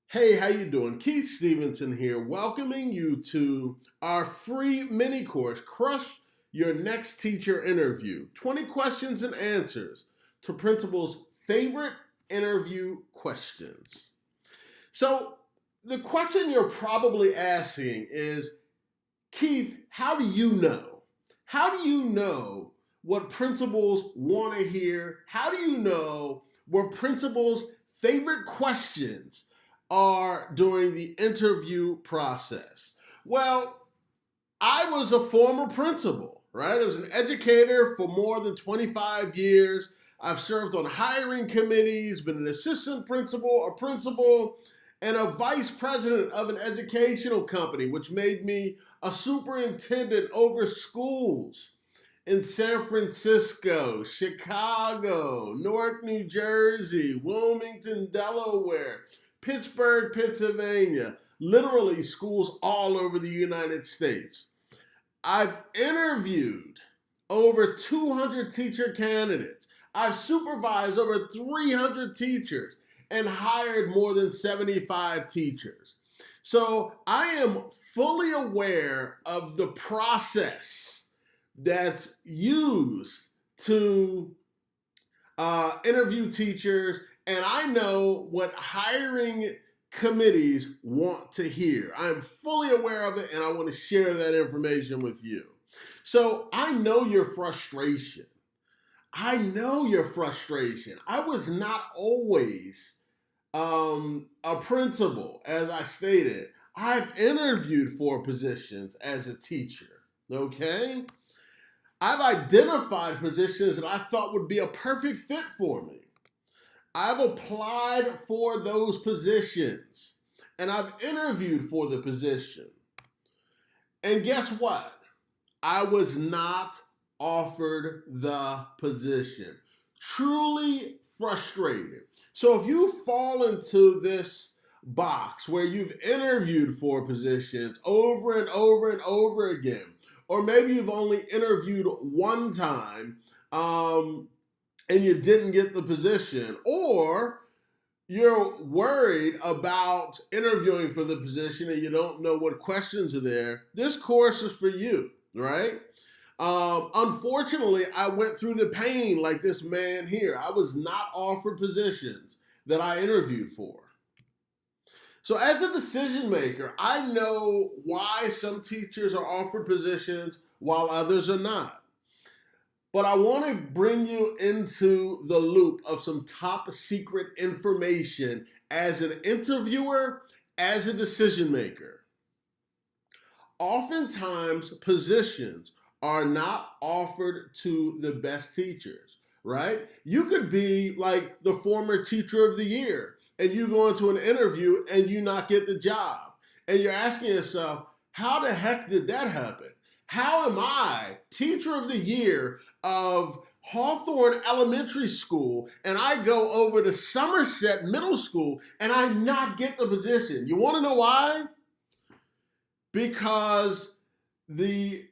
Hey, how you doing? Keith Stevenson here, welcoming you to our free mini course, Crush Your Next Teacher Interview. 20 questions and answers to principals' favorite interview questions. So, the question you're probably asking is, Keith, how do you know? How do you know what principals want to hear? How do you know what principals' favorite questions are during the interview process? Well, I was a former principal, right? I was an educator for more than 25 years. I've served on hiring committees, been an assistant principal, a principal, and a vice president of an educational company, which made me a superintendent over schools in San Francisco, Chicago, Newark, New Jersey, Wilmington, Delaware, Pittsburgh, Pennsylvania, literally schools all over the United States. I've interviewed over 200 teacher candidates. I've supervised over 300 teachers and hired more than 75 teachers. So I am fully aware of the process that's used to interview teachers, and I know what hiring committees want to hear. I'm fully aware of it, and I want to share that information with you. So I know your frustration. I know your frustration. I was not always a principal, as I stated. I've interviewed for positions as a teacher, okay? I've identified positions that I thought would be a perfect fit for me. I've applied for those positions and I've interviewed for the position. And guess what? I was not offered the position. Truly frustrated. So if you fall into this box where you've interviewed for positions over and over and over again, or maybe you've only interviewed one time, and you didn't get the position, or you're worried about interviewing for the position and you don't know what questions are there, this course is for you, right? Unfortunately, I went through the pain like this man here. I was not offered positions that I interviewed for. So, as a decision maker, I know why some teachers are offered positions while others are not. But I want to bring you into the loop of some top secret information as an interviewer, as a decision maker. Oftentimes, positions are not offered to the best teachers, right? You could be like the former teacher of the year and you go into an interview and you not get the job. And you're asking yourself, how the heck did that happen? How am I teacher of the year of Hawthorne Elementary School and I go over to Somerset Middle School and I not get the position? You want to know why? Because the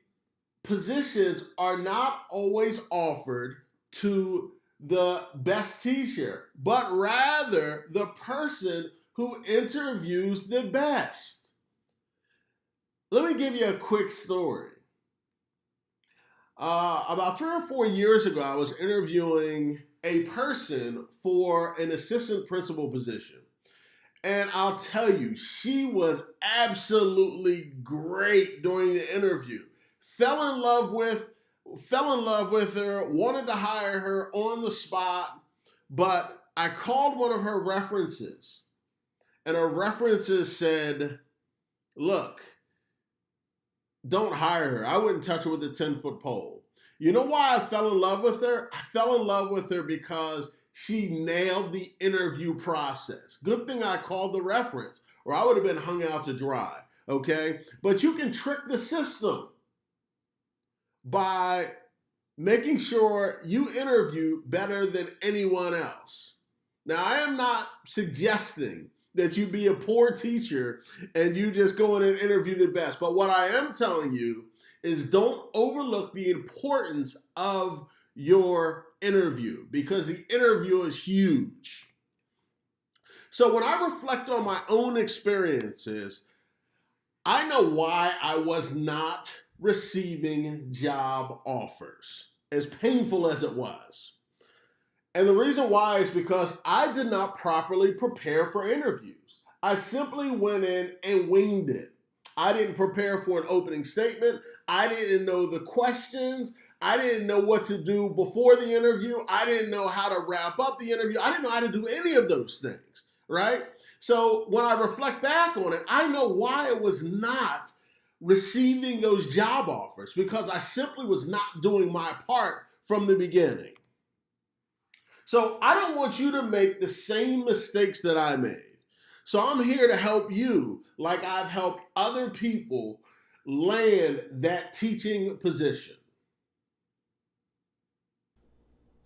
positions are not always offered to the best teacher, but rather the person who interviews the best. Let me give you a quick story. About 3 or 4 years ago, I was interviewing a person for an assistant principal position. And I'll tell you, she was absolutely great during the interview. Fell in love with her, wanted to hire her on the spot, but I called one of her references, and her references said, look, don't hire her. I wouldn't touch her with a 10-foot pole. You know why I fell in love with her? I fell in love with her because she nailed the interview process. Good thing I called the reference, or I would have been hung out to dry, okay? But you can trick the system by making sure you interview better than anyone else. Now, I am not suggesting that you be a poor teacher and you just go in and interview the best. But what I am telling you is don't overlook the importance of your interview because the interview is huge. So when I reflect on my own experiences, I know why I was not receiving job offers, as painful as it was. And the reason why is because I did not properly prepare for interviews. I simply went in and winged it. I didn't prepare for an opening statement. I didn't know the questions. I didn't know what to do before the interview. I didn't know how to wrap up the interview. I didn't know how to do any of those things, right? So when I reflect back on it, I know why I was not receiving those job offers, because I simply was not doing my part from the beginning. So I don't want you to make the same mistakes that I made. So I'm here to help you, like I've helped other people land that teaching position.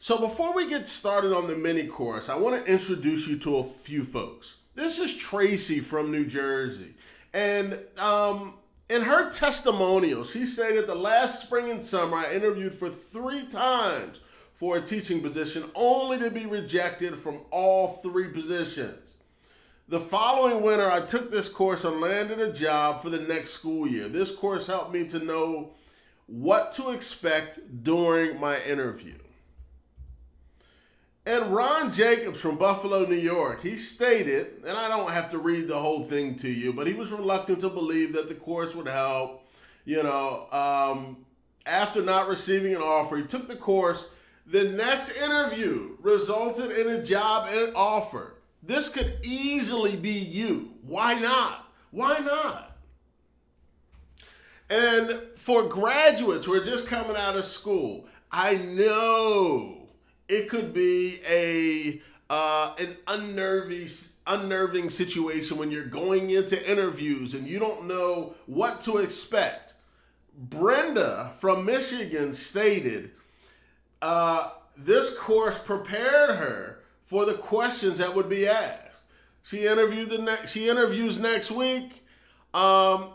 So before we get started on the mini course, I want to introduce you to a few folks. This is Tracy from New Jersey. And in her testimonial, she stated the last spring and summer I interviewed for 3 times for a teaching position, only to be rejected from all 3 positions. The following winter, I took this course and landed a job for the next school year. This course helped me to know what to expect during my interview. And Ron Jacobs from Buffalo, New York, he stated, and I don't have to read the whole thing to you, but he was reluctant to believe that the course would help. After not receiving an offer, he took the course. The next interview resulted in a job and offer. This could easily be you. Why not? Why not? And for graduates who are just coming out of school, I know it could be an unnerving situation when you're going into interviews and you don't know what to expect. Brenda from Michigan stated, this course prepared her for the questions that would be asked. She interviews next week.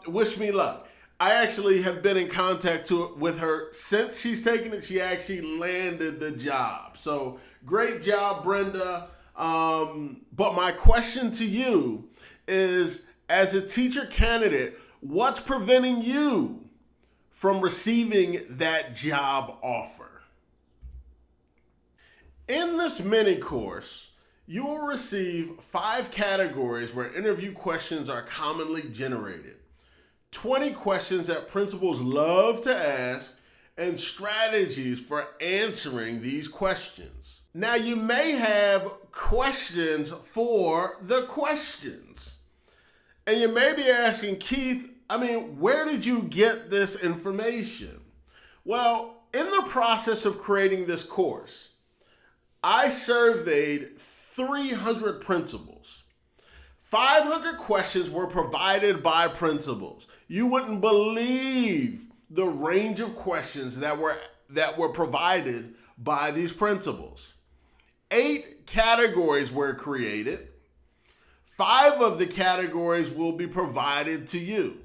Wish me luck. I actually have been in contact with her since she's taken it. She actually landed the job. So great job, Brenda. But my question to you is, as a teacher candidate, what's preventing you from receiving that job offer? In this mini course, you will receive 5 categories where interview questions are commonly generated, 20 questions that principals love to ask, and strategies for answering these questions. Now, you may have questions for the questions. And you may be asking, Keith, where did you get this information? Well, in the process of creating this course, I surveyed 300 principals. 500 questions were provided by principals. You wouldn't believe the range of questions that were provided by these principals. 8 categories were created. 5 of the categories will be provided to you.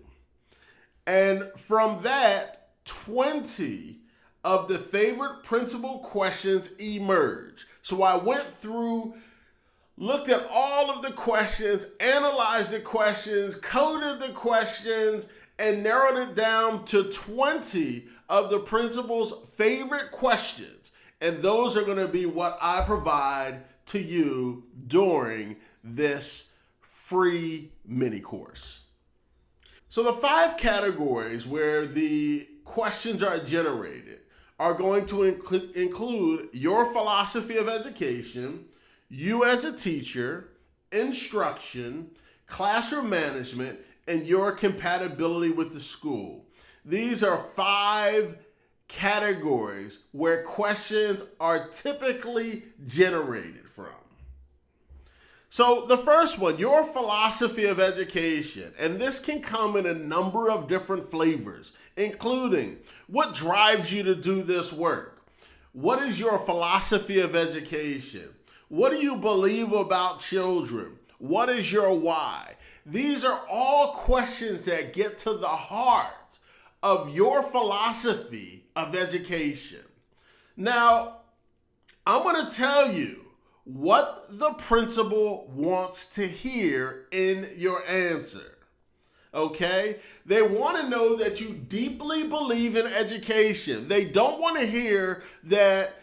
And from that, 20 of the favorite principal questions emerged. So I went through, looked at all of the questions, analyzed the questions, coded the questions, and narrowed it down to 20 of the principal's favorite questions. And those are going to be what I provide to you during this free mini course. So the 5 categories where the questions are generated are going to include your philosophy of education, you as a teacher, instruction, classroom management, and your compatibility with the school. These are 5 categories where questions are typically generated from. So the first one, your philosophy of education, and this can come in a number of different flavors, including what drives you to do this work? What is your philosophy of education? What do you believe about children? What is your why? These are all questions that get to the heart of your philosophy of education. Now, I'm going to tell you what the principal wants to hear in your answer. Okay? They want to know that you deeply believe in education. They don't want to hear that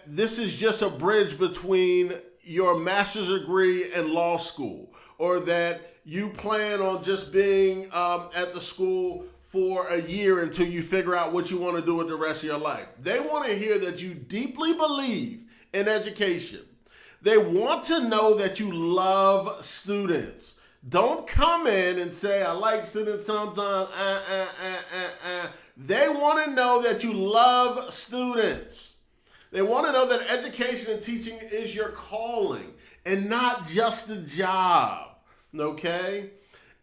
this is just a bridge between your master's degree and law school, or that you plan on just being at the school for a year until you figure out what you want to do with the rest of your life. They want to hear that you deeply believe in education. They want to know that you love students. Don't come in and say, I like students sometimes. They want to know that you love students. They want to know that education and teaching is your calling and not just a job, okay?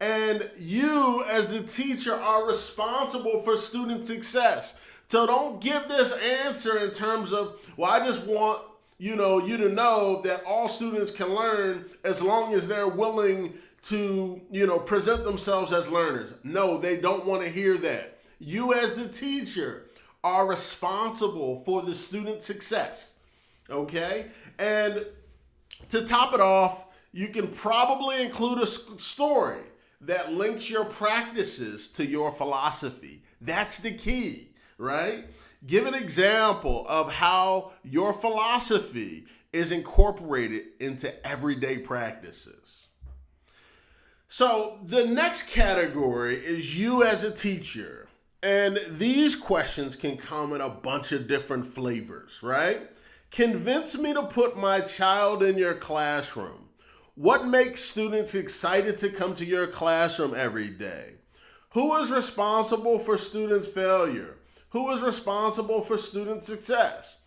And you, as the teacher, are responsible for student success. So don't give this answer in terms of, well, I just want you to know that all students can learn as long as they're willing to, present themselves as learners. No, they don't want to hear that. You, as the teacher, are responsible for the student success, okay? And to top it off, you can probably include a story that links your practices to your philosophy. That's the key, right? Give an example of how your philosophy is incorporated into everyday practices. So the next category is you as a teacher. And these questions can come in a bunch of different flavors, right? Convince me to put my child in your classroom. What makes students excited to come to your classroom every day? Who is responsible for student failure? Who is responsible for student success?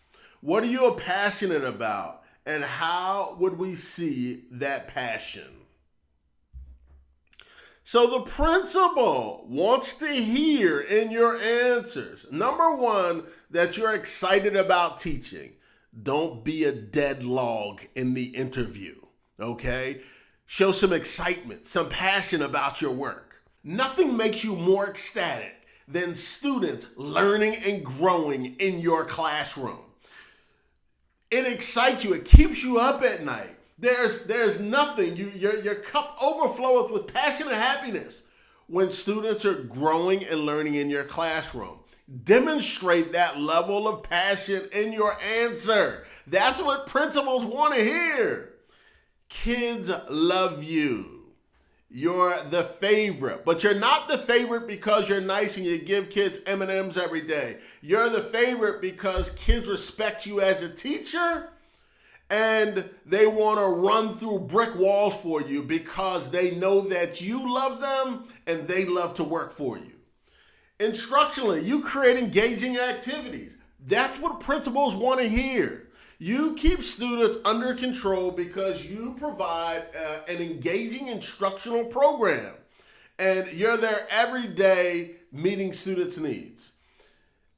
What are you passionate about? And how would we see that passion? So the principal wants to hear in your answers, number one, that you're excited about teaching. Don't be a dead log in the interview, okay? Show some excitement, some passion about your work. Nothing makes you more ecstatic than students learning and growing in your classroom. It excites you. It keeps you up at night. There's nothing. Your cup overfloweth with passion and happiness when students are growing and learning in your classroom. Demonstrate that level of passion in your answer. That's what principals want to hear. Kids love you. You're the favorite, but you're not the favorite because you're nice and you give kids M&Ms every day. You're the favorite because kids respect you as a teacher, and they want to run through brick walls for you because they know that you love them and they love to work for you. Instructionally, you create engaging activities. That's what principals want to hear. You keep students under control because you provide an engaging instructional program, and you're there every day meeting students' needs.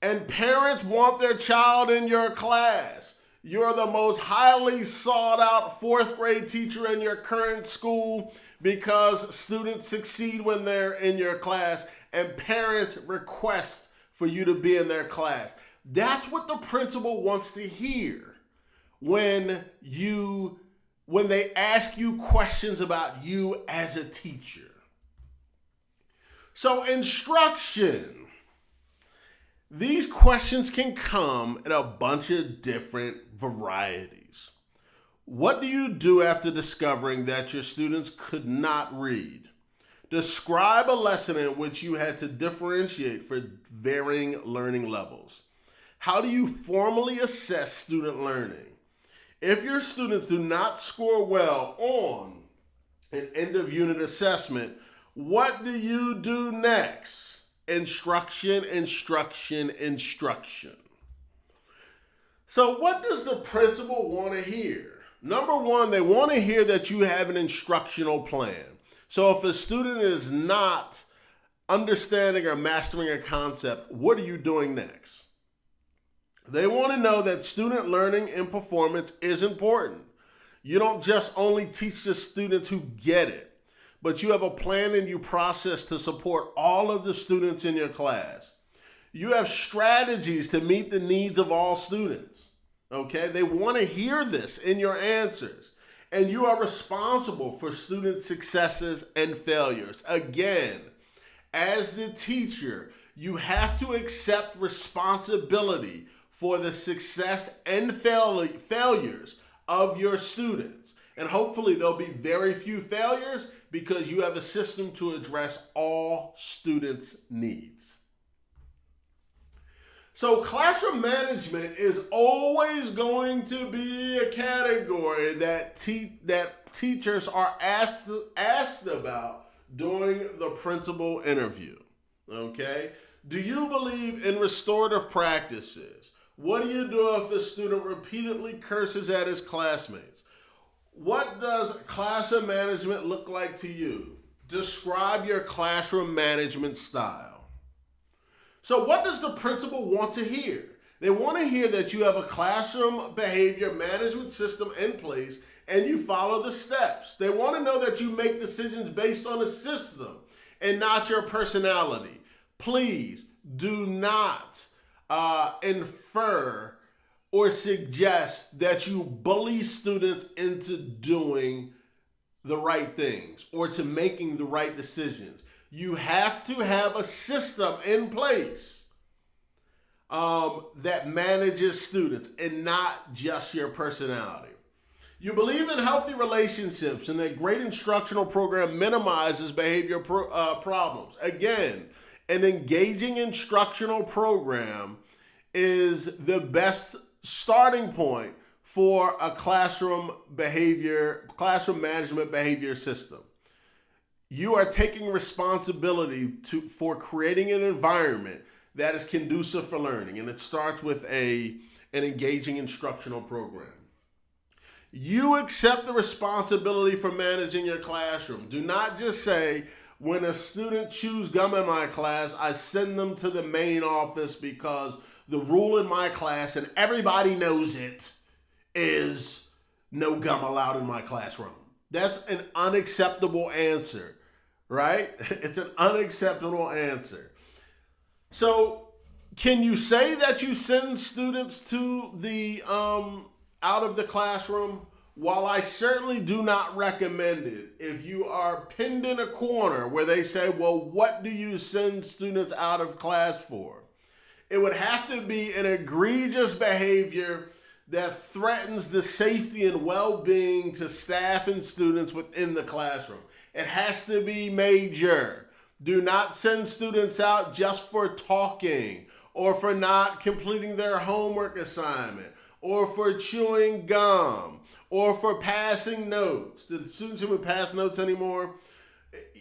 And parents want their child in your class. You're the most highly sought out fourth grade teacher in your current school because students succeed when they're in your class and parents request for you to be in their class. That's what the principal wants to hear when they ask you questions about you as a teacher. So instruction. These questions can come in a bunch of different varieties. What do you do after discovering that your students could not read? Describe a lesson in which you had to differentiate for varying learning levels. How do you formally assess student learning? If your students do not score well on an end of unit assessment, what do you do next? Instruction, instruction, instruction. So what does the principal want to hear? Number one, they want to hear that you have an instructional plan. So if a student is not understanding or mastering a concept, what are you doing next? They want to know that student learning and performance is important. You don't just only teach the students who get it, but you have a plan and you process to support all of the students in your class. You have strategies to meet the needs of all students, Okay, they want to hear this in your answers. And you are responsible for student successes and failures. Again, as the teacher, you have to accept responsibility for the success and failures of your students. And hopefully there'll be very few failures because you have a system to address all students' needs. So classroom management is always going to be a category that teachers are asked about during the principal interview. Okay? Do you believe in restorative practices? What do you do if a student repeatedly curses at his classmates? What does classroom management look like to you? Describe your classroom management style. So what does the principal want to hear? They want to hear that you have a classroom behavior management system in place and you follow the steps. They want to know that you make decisions based on a system and not your personality. Please do not infer or suggest that you bully students into doing the right things or to making the right decisions. You have to have a system in place that manages students and not just your personality. You believe in healthy relationships and that great instructional program minimizes behavior problems. Again, an engaging instructional program is the best starting point for a classroom management behavior system. You are taking responsibility for creating an environment that is conducive for learning, and it starts with an engaging instructional program. You accept the responsibility for managing your classroom. Do not just say, when a student chews gum in my class, I send them to the main office because the rule in my class, and everybody knows it, is no gum allowed in my classroom. That's an unacceptable answer, right? It's an unacceptable answer. So can you say that you send students to the out of the classroom? While I certainly do not recommend it, if you are pinned in a corner where they say, well, what do you send students out of class for? It would have to be an egregious behavior that threatens the safety and well-being to staff and students within the classroom. It has to be major. Do not send students out just for talking or for not completing their homework assignment or for chewing gum or for passing notes. Do the students even pass notes anymore?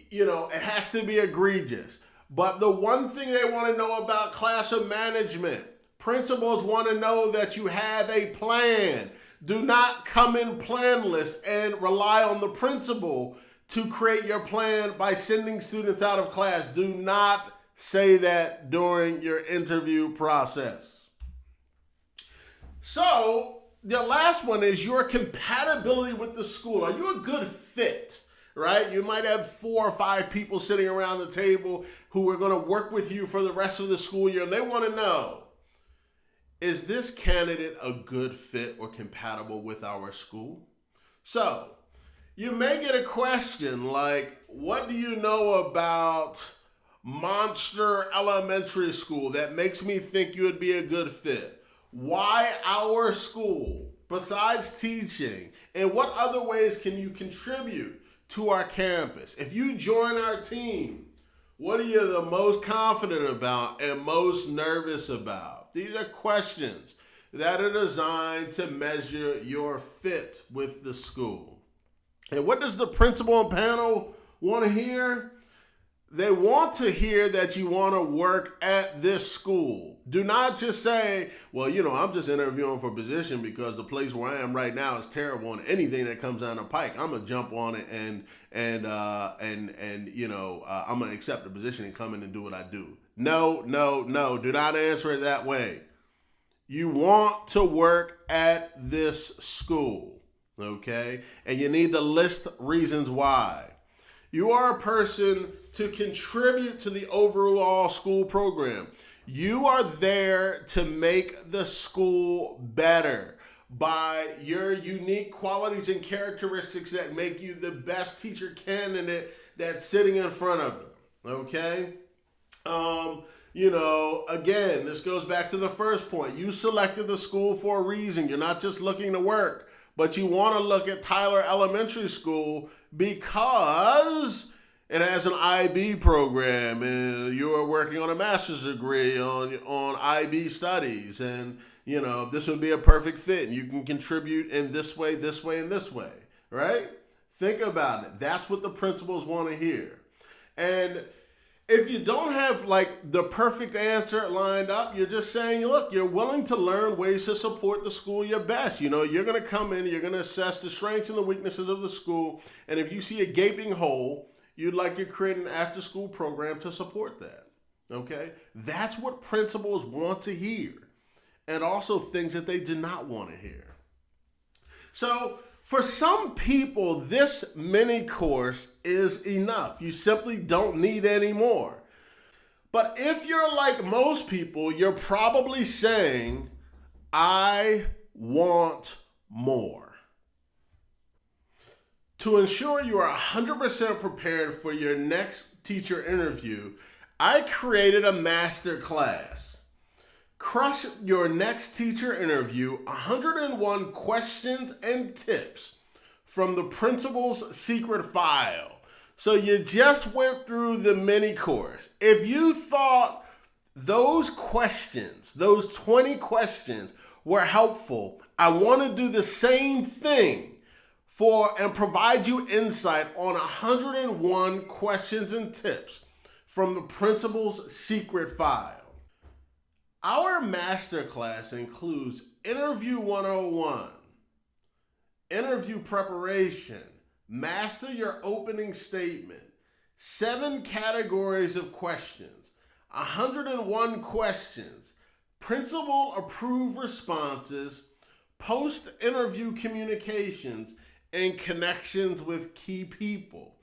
You know, it has to be egregious. But the one thing they want to know about classroom management, principals want to know that you have a plan. Do not come in planless and rely on the principal to create your plan by sending students out of class. Do not say that during your interview process. So, the last one is your compatibility with the school. Are you a good fit? Right? You might have 4 or 5 people sitting around the table who are going to work with you for the rest of the school year, and they want to know, is this candidate a good fit or compatible with our school? So, you may get a question like, what do you know about Monster Elementary School that makes me think you would be a good fit? Why our school, besides teaching? And what other ways can you contribute to our campus? If you join our team, what are you the most confident about and most nervous about? These are questions that are designed to measure your fit with the school. And what does the principal and panel want to hear? They want to hear that you want to work at this school. Do not just say, well, you know, I'm just interviewing for a position because the place where I am right now is terrible, and anything that comes down the pike, I'm gonna jump on it and I'm gonna accept the position and come in and do what I do. No. Do not answer it that way. You want to work at this school, okay? And you need to list reasons why. You are a person to contribute to the overall school program. You are there to make the school better. by your unique qualities and characteristics that make you the best teacher candidate that's sitting in front of them. Okay? Again, this goes back to the first point. You selected the school for a reason. You're not just looking to work, but you want to look at Tyler Elementary School because it has an IB program and you're working on a master's degree on IB studies. And, this would be a perfect fit. And you can contribute in this way, and this way, right? Think about it. That's what the principals want to hear. And if you don't have the perfect answer lined up, you're just saying, look, you're willing to learn ways to support the school your best. You're going to come in, you're going to assess the strengths and the weaknesses of the school. And if you see a gaping hole, you'd like to create an after-school program to support that. Okay? That's what principals want to hear. And also things that they do not want to hear. So for some people, this mini course is enough. You simply don't need any more. But if you're like most people, you're probably saying, I want more. To ensure you are 100% prepared for your next teacher interview, I created a master class. Crush your next teacher interview, 101 questions and tips from the principal's secret file. So you just went through the mini course. If you thought those questions, those 20 questions were helpful, I want to do the same thing and provide you insight on 101 questions and tips from the principal's secret file. Our masterclass includes Interview 101, interview preparation, master your opening statement, 7 categories of questions, 101 questions, principal approved responses, post-interview communications, and connections with key people.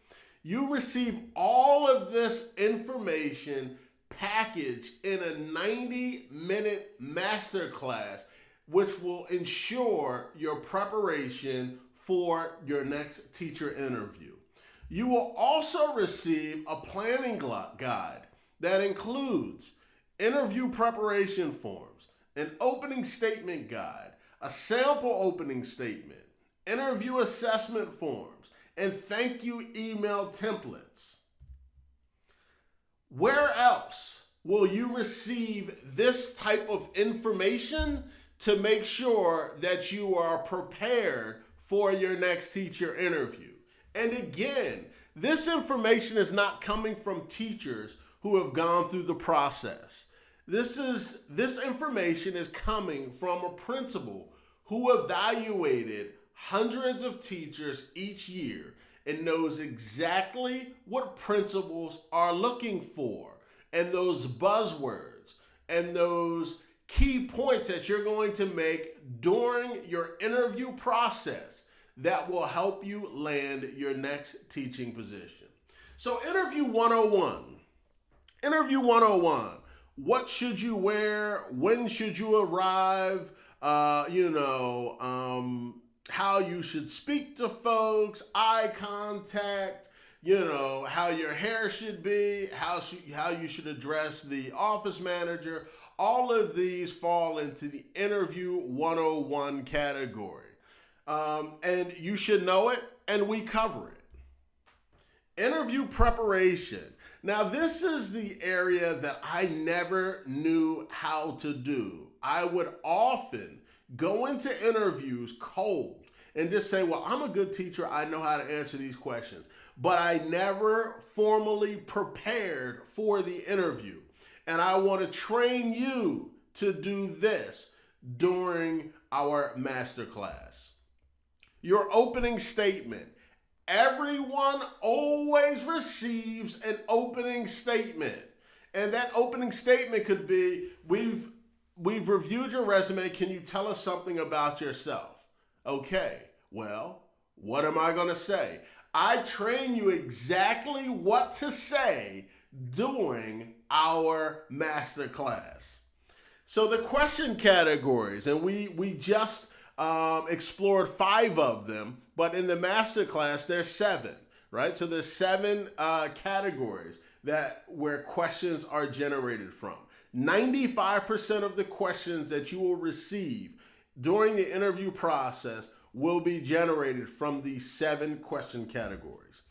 You receive all of this information packaged in a 90-minute masterclass, which will ensure your preparation for your next teacher interview. You will also receive a planning guide that includes interview preparation forms, an opening statement guide, a sample opening statement, interview assessment forms, and thank you email templates. Where else will you receive this type of information to make sure that you are prepared for your next teacher interview? And again, this information is not coming from teachers who have gone through the process. This information is coming from a principal who evaluated hundreds of teachers each year and knows exactly what principals are looking for and those buzzwords and those key points that you're going to make during your interview process that will help you land your next teaching position. So interview 101. Interview 101. What should you wear? When should you arrive? How you should speak to folks, eye contact, how your hair should be, how you should address the office manager. All of these fall into the Interview 101 category. And you should know it, and we cover it. Interview preparation. Now, this is the area that I never knew how to do. I would often go into interviews cold and just say, well, I'm a good teacher. I know how to answer these questions. But I never formally prepared for the interview. And I want to train you to do this during our masterclass. Your opening statement. Everyone always receives an opening statement. And that opening statement could be, we've reviewed your resume. Can you tell us something about yourself? Okay, well, what am I going to say? I train you exactly what to say during our master class. So the question categories, and we just explored 5 of them, but in the masterclass, there's 7, right? So there's 7 categories where questions are generated from. 95% of the questions that you will receive during the interview process will be generated from these 7 question categories.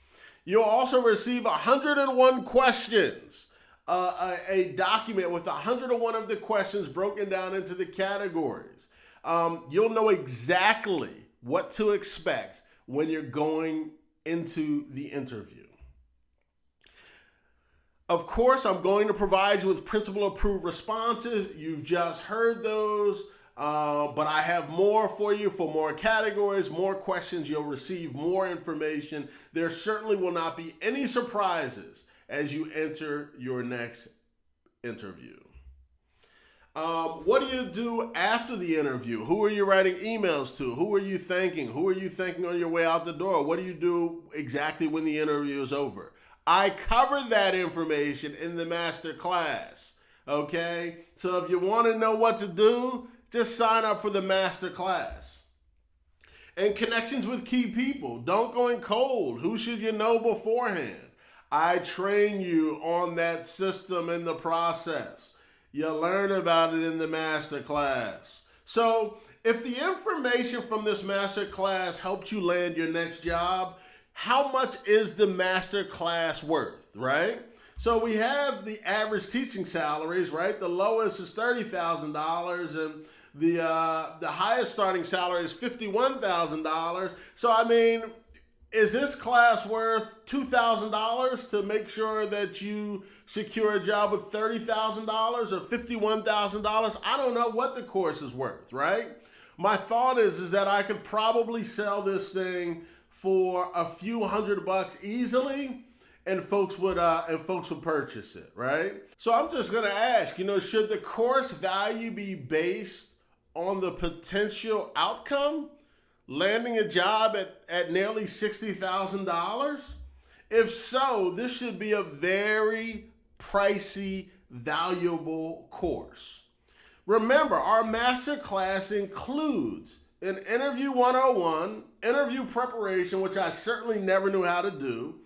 You'll also receive 101 questions, a document with 101 of the questions broken down into the categories. You'll know exactly what to expect when you're going into the interview. Of course, I'm going to provide you with principal-approved responses. You've just heard those, but I have more for you for more categories, more questions. You'll receive more information. There certainly will not be any surprises as you enter your next interview. What do you do after the interview? Who are you writing emails to? Who are you thanking? Who are you thanking on your way out the door? What do you do exactly when the interview is over? I covered that information in the master class, okay? So if you want to know what to do, just sign up for the master class. And connections with key people. Don't go in cold. Who should you know beforehand? I train you on that system in the process. You learn about it in the master class. So if the information from this master class helped you land your next job, how much is the master class worth, right? So we have the average teaching salaries, right? The lowest is $30,000 and the highest starting salary is $51,000. So I mean, is this class worth $2,000 to make sure that you secure a job with $30,000 or $51,000? I don't know what the course is worth, right? My thought is that I could probably sell this thing for a few $100 easily, and folks would purchase it, right? So I'm just gonna ask, should the course value be based on the potential outcome, landing a job at nearly $60,000? If so, this should be a very pricey, valuable course. Remember, our master class includes an interview 101, interview preparation, which I certainly never knew how to do,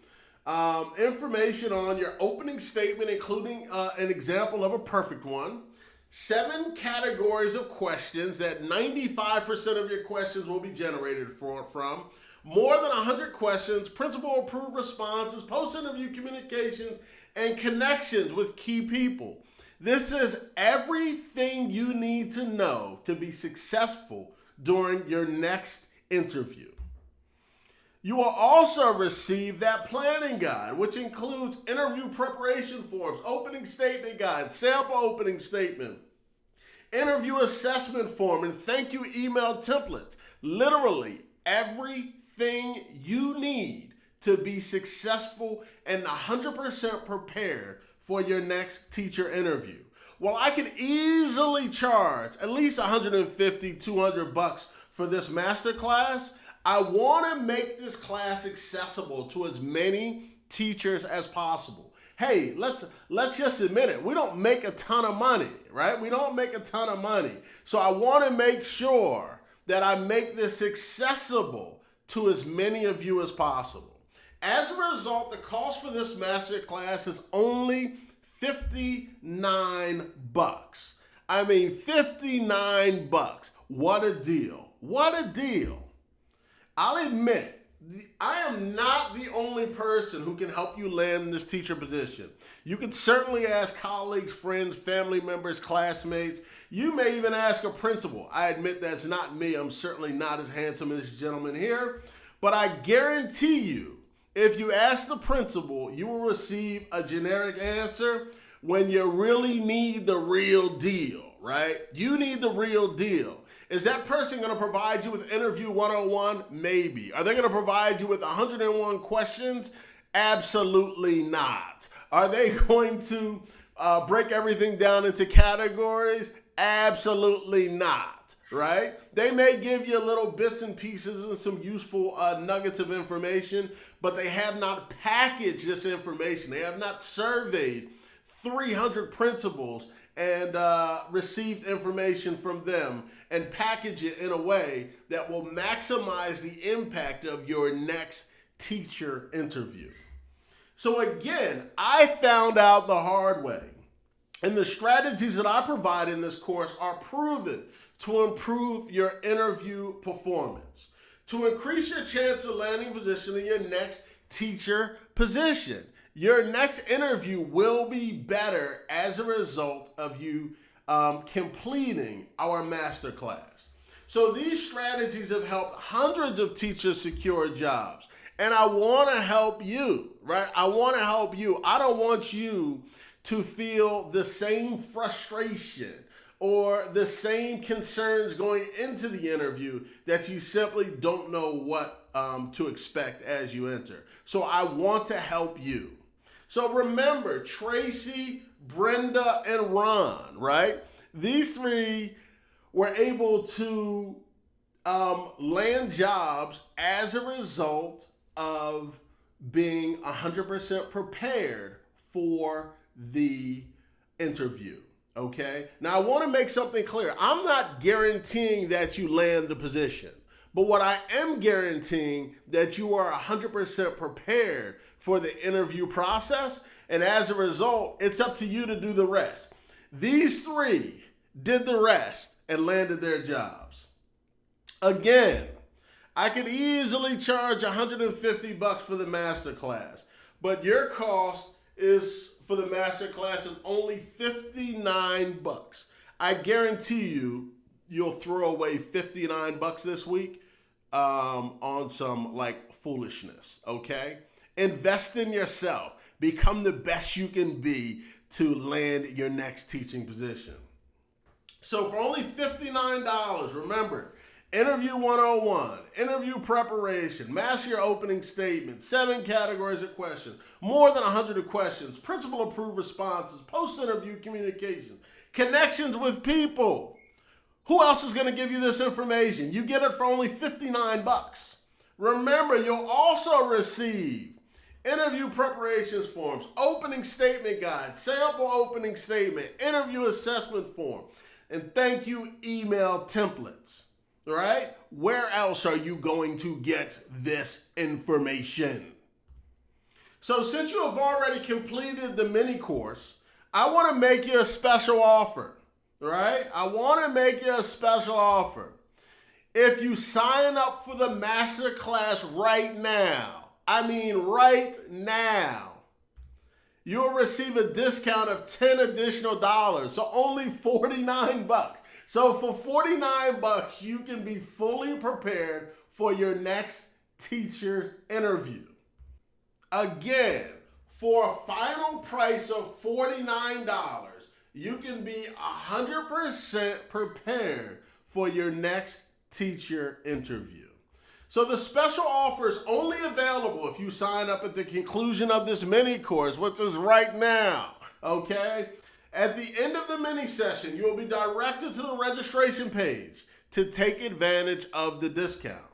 information on your opening statement, including an example of a perfect one, 7 categories of questions that 95% of your questions will be generated from, more than 100 questions, principal-approved responses, post-interview communications, and connections with key people. This is everything you need to know to be successful during your next interview. You will also receive that planning guide, which includes interview preparation forms, opening statement guide, sample opening statement, interview assessment form, and thank you email templates. Literally everything you need to be successful and 100% prepared for your next teacher interview. Well, I could easily charge at least $150, $200 for this masterclass. I want to make this class accessible to as many teachers as possible. Hey, let's just admit it. We don't make a ton of money, right? We don't make a ton of money. So I want to make sure that I make this accessible to as many of you as possible. As a result, the cost for this masterclass is only $59. I mean, $59. What a deal. What a deal. I'll admit, I am not the only person who can help you land this teacher position. You can certainly ask colleagues, friends, family members, classmates. You may even ask a principal. I admit that's not me. I'm certainly not as handsome as this gentleman here. But I guarantee you, if you ask the principal, you will receive a generic answer when you really need the real deal, right? You need the real deal. Is that person going to provide you with interview 101? Maybe. Are they going to provide you with 101 questions? Absolutely not. Are they going to break everything down into categories? Absolutely not, right? They may give you little bits and pieces and some useful nuggets of information, but they have not packaged this information. They have not surveyed 300 principals and received information from them and package it in a way that will maximize the impact of your next teacher interview. So again, I found out the hard way, and the strategies that I provide in this course are proven to improve your interview performance, to increase your chance of landing a position in your next teacher position. Your next interview will be better as a result of you completing our masterclass. So these strategies have helped hundreds of teachers secure jobs. And I want to help you, right? I want to help you. I don't want you to feel the same frustration or the same concerns going into the interview that you simply don't know what to expect as you enter. So I want to help you. So remember, Tracy, Brenda, and Ron, right? These three were able to land jobs as a result of being 100% prepared for the interview, okay? Now, I want to make something clear. I'm not guaranteeing that you land the position, but what I am guaranteeing that you are 100% prepared for the interview process, and as a result, it's up to you to do the rest. These three did the rest and landed their jobs. Again, I could easily charge $150 for the masterclass, but your cost is for the masterclass is only $59. I guarantee you'll throw away $59 this week on some like foolishness, okay? Invest in yourself. Become the best you can be to land your next teaching position. So for only $59, remember, Interview 101, interview preparation, master your opening statement, 7 categories of questions, more than 100 questions, principal approved responses, post-interview communication, connections with people. Who else is going to give you this information? You get it for only $59. Remember, you'll also receive interview preparations forms, opening statement guide, sample opening statement, interview assessment form, and thank you email templates. All right? Where else are you going to get this information? So since you have already completed the mini course, I want to make you a special offer. All right? I want to make you a special offer. If you sign up for the masterclass right now, I mean right now, you'll receive a discount of $10 additional, so only $49. So for $49, you can be fully prepared for your next teacher interview. Again, for a final price of $49, you can be 100% prepared for your next teacher interview. So the special offer is only available if you sign up at the conclusion of this mini course, which is right now, okay? At the end of the mini session, you will be directed to the registration page to take advantage of the discount.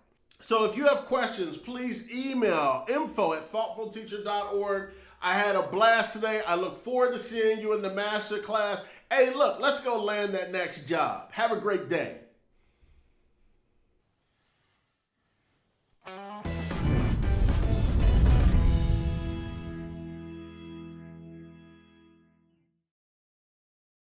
So if you have questions, please email info@thoughtfulteacher.org. I had a blast today. I look forward to seeing you in the master class. Hey, look, let's go land that next job. Have a great day.